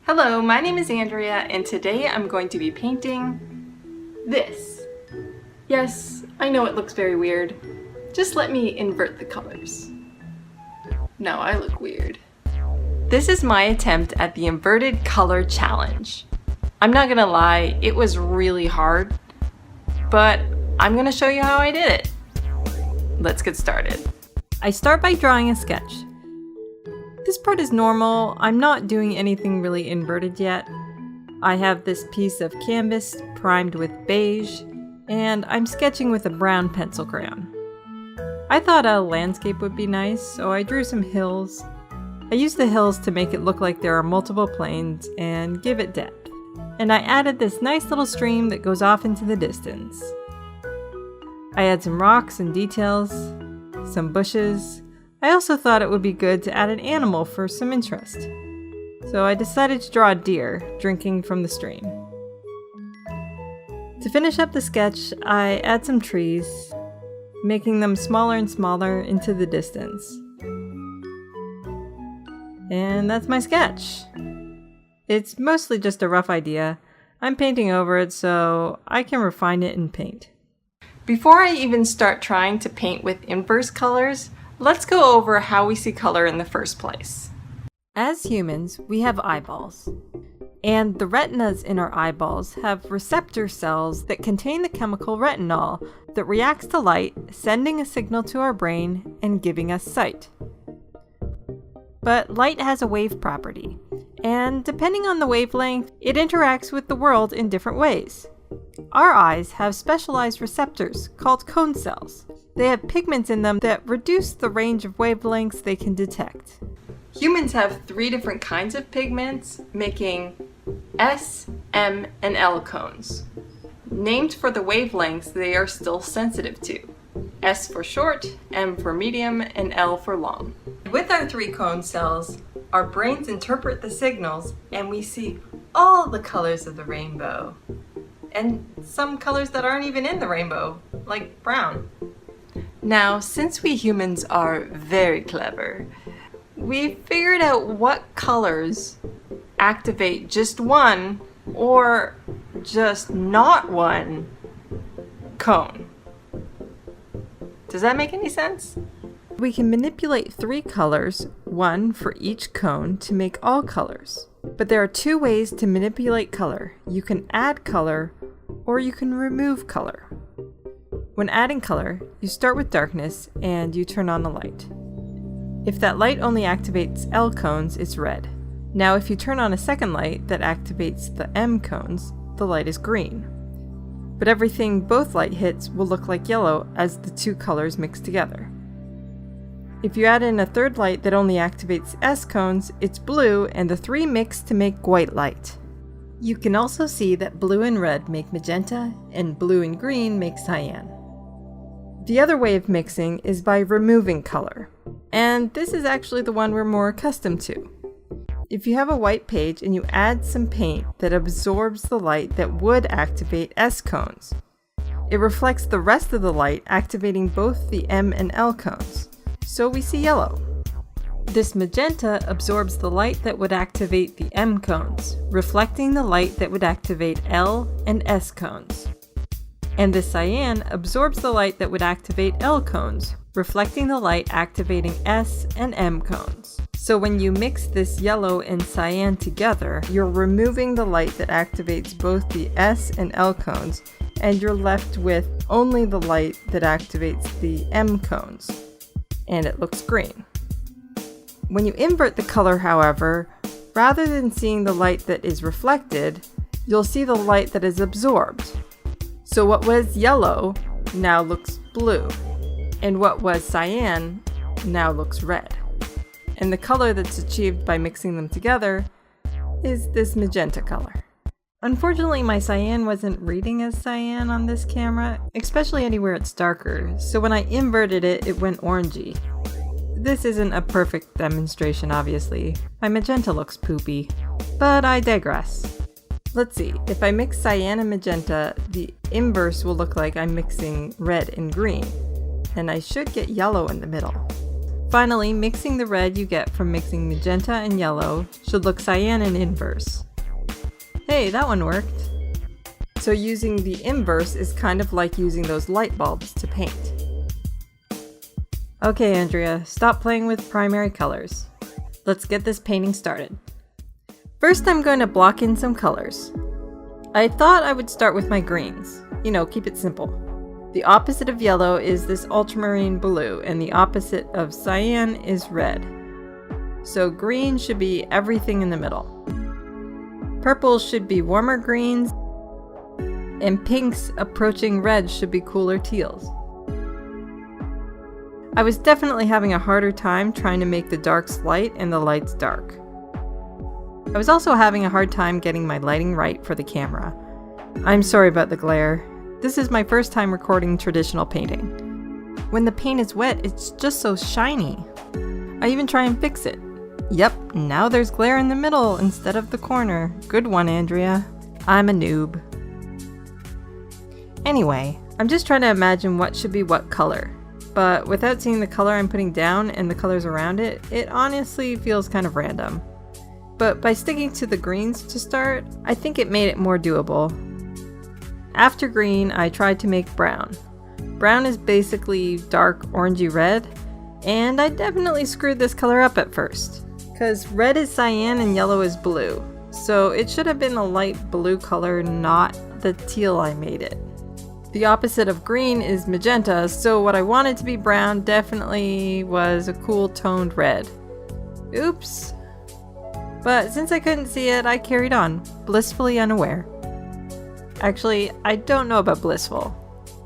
Hello, my name is Andrea, and today I'm going to be painting this. Yes, I know it looks very weird. Just let me invert the colors. No, I look weird. This is my attempt at the inverted color challenge. I'm not gonna lie, it was really hard, but I'm gonna show you how I did it. Let's get started. I start by drawing a sketch. This part is normal. I'm not doing anything really inverted yet. I have this piece of canvas primed with beige, and I'm sketching with a brown pencil crayon. I thought a landscape would be nice, so I drew some hills. I used the hills to make it look like there are multiple planes and give it depth. And I added this nice little stream that goes off into the distance. I add some rocks and details, some bushes. I also thought it would be good to add an animal for some interest. So I decided to draw a deer drinking from the stream. To finish up the sketch, I add some trees, making them smaller and smaller into the distance. And that's my sketch. It's mostly just a rough idea. I'm painting over it so I can refine it in paint. Before I even start trying to paint with inverse colors, let's go over how we see color in the first place. As humans, we have eyeballs. And the retinas in our eyeballs have receptor cells that contain the chemical retinol that reacts to light, sending a signal to our brain and giving us sight. But light has a wave property, and depending on the wavelength, it interacts with the world in different ways. Our eyes have specialized receptors called cone cells. They have pigments in them that reduce the range of wavelengths they can detect. Humans have 3 different kinds of pigments, making S, M, and L cones. Named for the wavelengths they are still sensitive to. S for short, M for medium, and L for long. With our 3 cone cells, our brains interpret the signals and we see all the colors of the rainbow. And some colors that aren't even in the rainbow, like brown. Now, since we humans are very clever, we figured out what colors activate just one or just not one cone. Does that make any sense? We can manipulate 3 colors, 1 for each cone, to make all colors. But there are 2 ways to manipulate color. You can add color, or you can remove color. When adding color, you start with darkness and you turn on the light. If that light only activates L cones, it's red. Now if you turn on a second light that activates the M cones, the light is green. But everything both light hits will look like yellow as the 2 colors mix together. If you add in a third light that only activates S cones, it's blue and the 3 mix to make white light. You can also see that blue and red make magenta and blue and green make cyan. The other way of mixing is by removing color, and this is actually the one we're more accustomed to. If you have a white page and you add some paint that absorbs the light that would activate S cones, it reflects the rest of the light, activating both the M and L cones, so we see yellow. This magenta absorbs the light that would activate the M cones, reflecting the light that would activate L and S cones. And the cyan absorbs the light that would activate L cones, reflecting the light activating S and M cones. So when you mix this yellow and cyan together, you're removing the light that activates both the S and L cones, and you're left with only the light that activates the M cones. And it looks green. When you invert the color, however, rather than seeing the light that is reflected, you'll see the light that is absorbed. So what was yellow now looks blue, and what was cyan now looks red. And the color that's achieved by mixing them together is this magenta color. Unfortunately, my cyan wasn't reading as cyan on this camera, especially anywhere it's darker, so when I inverted it, it went orangey. This isn't a perfect demonstration, obviously. My magenta looks poopy, but I digress. Let's see, if I mix cyan and magenta, the inverse will look like I'm mixing red and green, and I should get yellow in the middle. Finally, mixing the red you get from mixing magenta and yellow should look cyan in inverse. Hey, that one worked! So using the inverse is kind of like using those light bulbs to paint. Okay, Andrea, stop playing with primary colors. Let's get this painting started. First, I'm going to block in some colors. I thought I would start with my greens. Keep it simple. The opposite of yellow is this ultramarine blue, and the opposite of cyan is red. So green should be everything in the middle. Purples should be warmer greens, and pinks approaching reds should be cooler teals. I was definitely having a harder time trying to make the darks light and the lights dark. I was also having a hard time getting my lighting right for the camera. I'm sorry about the glare. This is my first time recording traditional painting. When the paint is wet, it's just so shiny. I even try and fix it. Yep, now there's glare in the middle instead of the corner. Good one, Andrea. I'm a noob. Anyway, I'm just trying to imagine what should be what color. But without seeing the color I'm putting down and the colors around it, it honestly feels kind of random. But by sticking to the greens to start, I think it made it more doable. After green, I tried to make brown. Brown is basically dark orangey red, and I definitely screwed this color up at first, because red is cyan and yellow is blue, so it should have been a light blue color, not the teal I made it. The opposite of green is magenta, so what I wanted to be brown definitely was a cool toned red. Oops. But since I couldn't see it, I carried on, blissfully unaware. Actually, I don't know about blissful,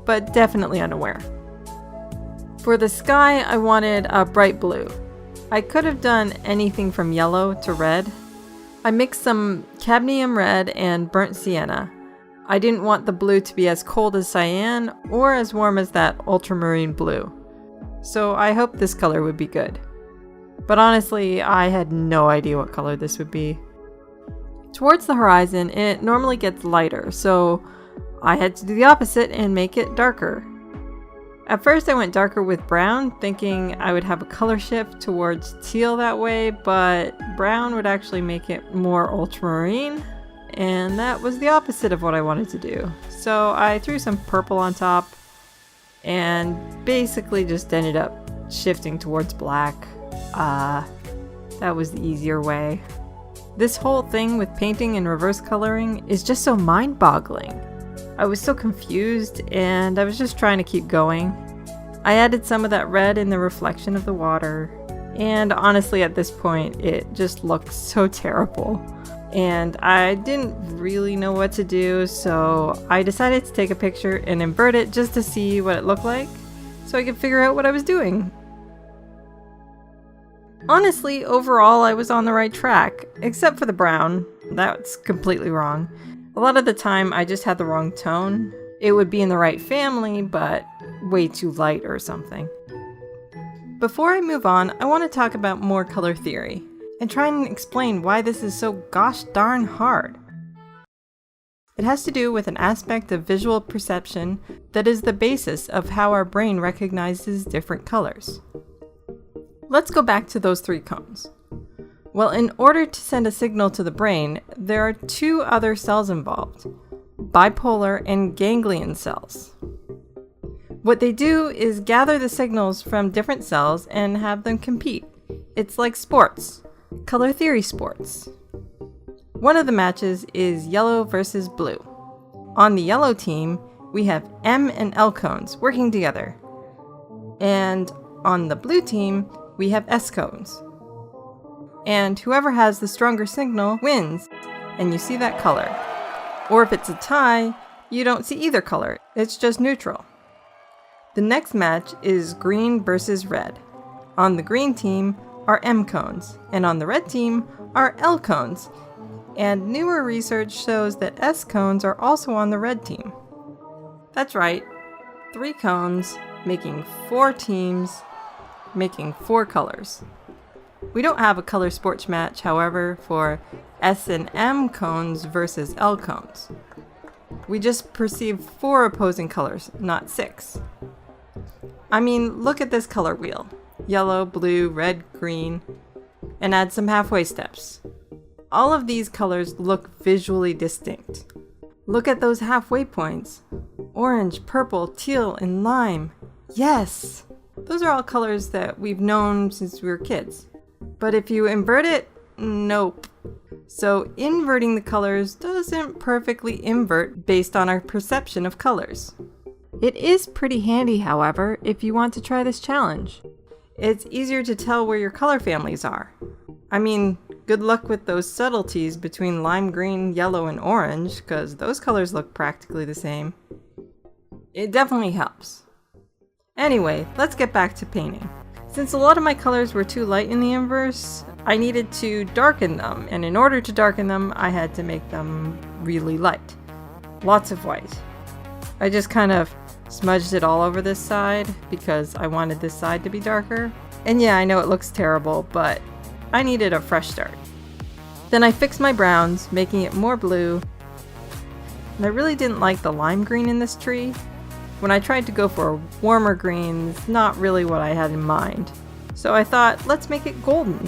but definitely unaware. For the sky, I wanted a bright blue. I could have done anything from yellow to red. I mixed some cadmium red and burnt sienna. I didn't want the blue to be as cold as cyan or as warm as that ultramarine blue. So I hoped this color would be good. But honestly, I had no idea what color this would be. Towards the horizon, it normally gets lighter, so I had to do the opposite and make it darker. At first I went darker with brown, thinking I would have a color shift towards teal that way, but brown would actually make it more ultramarine, and that was the opposite of what I wanted to do. So I threw some purple on top and basically just ended up shifting towards black. That was the easier way. This whole thing with painting and reverse coloring is just so mind-boggling. I was so confused and I was just trying to keep going. I added some of that red in the reflection of the water, and honestly at this point it just looked so terrible. And I didn't really know what to do, so I decided to take a picture and invert it just to see what it looked like, so I could figure out what I was doing. Honestly, overall I was on the right track, except for the brown. That's completely wrong. A lot of the time I just had the wrong tone. It would be in the right family, but way too light or something. Before I move on, I want to talk about more color theory, and try and explain why this is so gosh darn hard. It has to do with an aspect of visual perception that is the basis of how our brain recognizes different colors. Let's go back to those 3 cones. Well, in order to send a signal to the brain, there are 2 other cells involved, bipolar and ganglion cells. What they do is gather the signals from different cells and have them compete. It's like sports, color theory sports. One of the matches is yellow versus blue. On the yellow team, we have M and L cones working together. And on the blue team, we have S cones. And whoever has the stronger signal wins, and you see that color. Or if it's a tie, you don't see either color, it's just neutral. The next match is green versus red. On the green team are M cones, and on the red team are L cones. And newer research shows that S cones are also on the red team. That's right, 3 cones making 4 teams, making 4 colors. We don't have a color sports match, however, for S and M cones versus L cones. We just perceive 4 opposing colors, not 6. I mean, look at this color wheel. yellow, blue, red, green, and add some halfway steps. All of these colors look visually distinct. Look at those halfway points. Orange, purple, teal, and lime. Yes! Those are all colors that we've known since we were kids. But if you invert it, nope. So inverting the colors doesn't perfectly invert based on our perception of colors. It is pretty handy, however, if you want to try this challenge. It's easier to tell where your color families are. I mean, good luck with those subtleties between lime green, yellow, and orange, because those colors look practically the same. It definitely helps. Anyway, let's get back to painting. Since a lot of my colors were too light in the inverse, I needed to darken them, and in order to darken them, I had to make them really light. Lots of white. I just kind of smudged it all over this side because I wanted this side to be darker. And yeah, I know it looks terrible, but I needed a fresh start. Then I fixed my browns, making it more blue. And I really didn't like the lime green in this tree. When I tried to go for warmer greens, not really what I had in mind. So I thought, let's make it golden.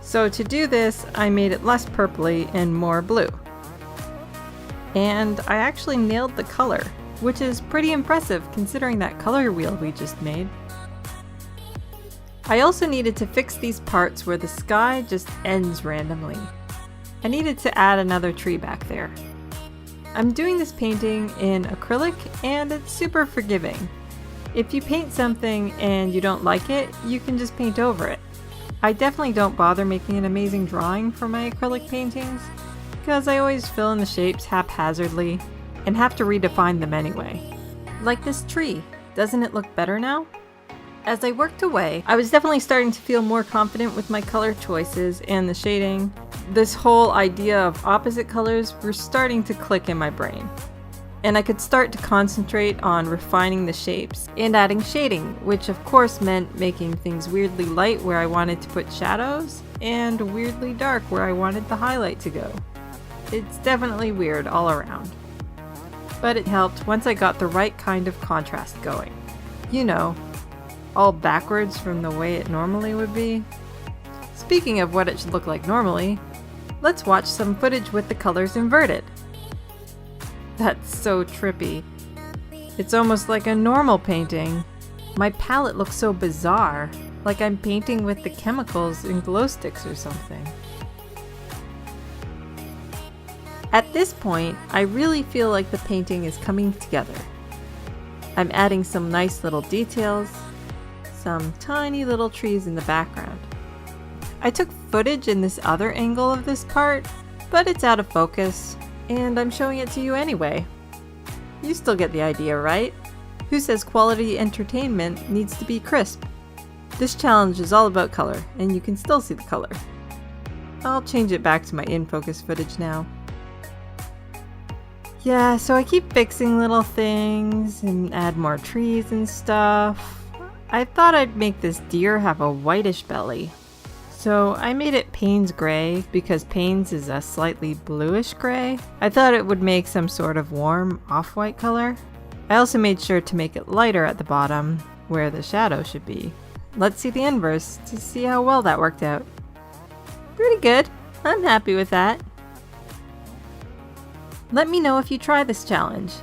So to do this, I made it less purpley and more blue. And I actually nailed the color, which is pretty impressive considering that color wheel we just made. I also needed to fix these parts where the sky just ends randomly. I needed to add another tree back there. I'm doing this painting in acrylic and it's super forgiving. If you paint something and you don't like it, you can just paint over it. I definitely don't bother making an amazing drawing for my acrylic paintings because I always fill in the shapes haphazardly and have to redefine them anyway. Like this tree, doesn't it look better now? As I worked away, I was definitely starting to feel more confident with my color choices and the shading. This whole idea of opposite colors were starting to click in my brain. And I could start to concentrate on refining the shapes and adding shading, which of course meant making things weirdly light where I wanted to put shadows and weirdly dark where I wanted the highlight to go. It's definitely weird all around. But it helped once I got the right kind of contrast going. You know, all backwards from the way it normally would be. Speaking of what it should look like normally, let's watch some footage with the colors inverted. That's so trippy. It's almost like a normal painting. My palette looks so bizarre, like I'm painting with the chemicals in glow sticks or something. At this point, I really feel like the painting is coming together. I'm adding some nice little details, some tiny little trees in the background. I took footage in this other angle of this part, but it's out of focus, and I'm showing it to you anyway. You still get the idea, right? Who says quality entertainment needs to be crisp? This challenge is all about color, and you can still see the color. I'll change it back to my in-focus footage now. Yeah, so I keep fixing little things and add more trees and stuff. I thought I'd make this deer have a whitish belly. So I made it Payne's gray because Payne's is a slightly bluish gray. I thought it would make some sort of warm off-white color. I also made sure to make it lighter at the bottom where the shadow should be. Let's see the inverse to see how well that worked out. Pretty good. I'm happy with that. Let me know if you try this challenge.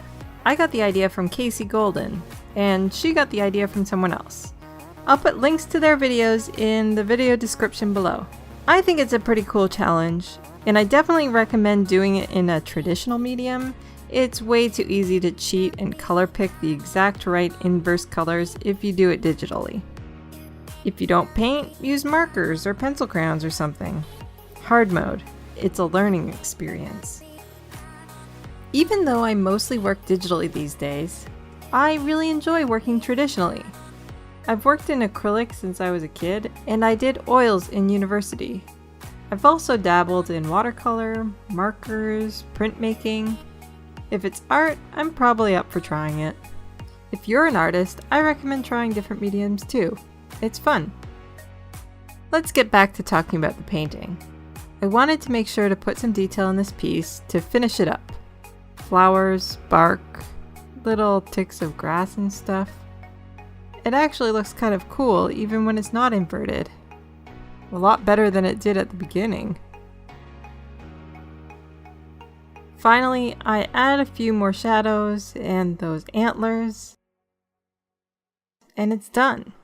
I got the idea from Kasey Golden, and she got the idea from someone else. I'll put links to their videos in the video description below. I think it's a pretty cool challenge, and I definitely recommend doing it in a traditional medium. It's way too easy to cheat and color pick the exact right inverse colors if you do it digitally. If you don't paint, use markers or pencil crayons or something. Hard mode. It's a learning experience. Even though I mostly work digitally these days, I really enjoy working traditionally. I've worked in acrylic since I was a kid, and I did oils in university. I've also dabbled in watercolor, markers, printmaking. If it's art, I'm probably up for trying it. If you're an artist, I recommend trying different mediums too. It's fun. Let's get back to talking about the painting. I wanted to make sure to put some detail in this piece to finish it up. Flowers, bark, little ticks of grass and stuff. it actually looks kind of cool even when it's not inverted. A lot better than it did at the beginning. Finally, I add a few more shadows and those antlers, and it's done.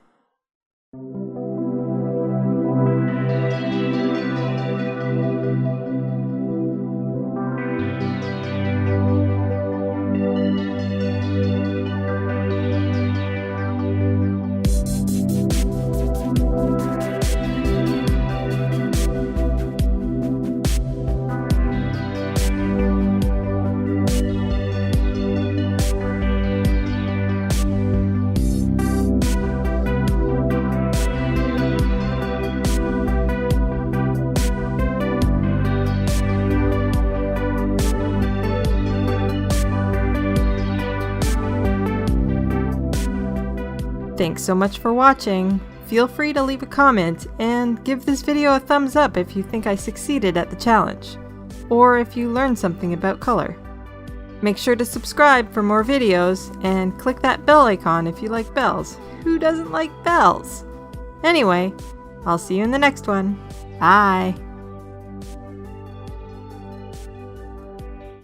Thanks so much for watching. Feel free to leave a comment and give this video a thumbs up if you think I succeeded at the challenge, or if you learned something about color. Make sure to subscribe for more videos and click that bell icon if you like bells. Who doesn't like bells? Anyway, I'll see you in the next one. Bye!